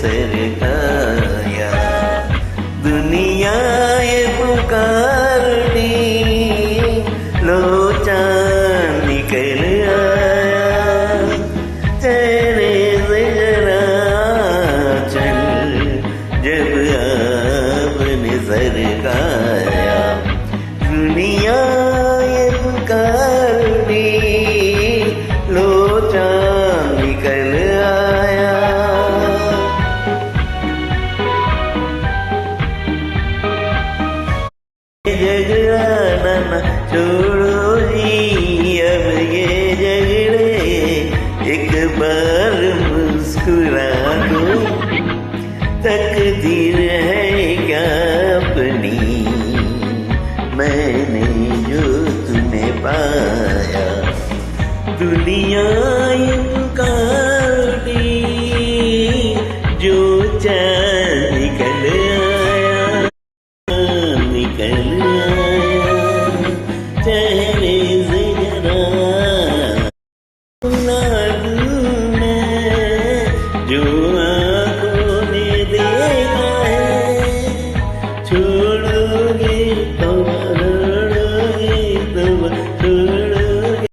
सरकाया। दुनिया ये पुकारती, लो चांद निकल आया। चेहरे से जरा चल, जब आपने सरकाया। दुनिया ये पुकारती, लो चांद निकल आया। झगड़ाना ना छोड़ो जी, अब ये झगड़े एक बार मुस्कुरा दो। तकदीर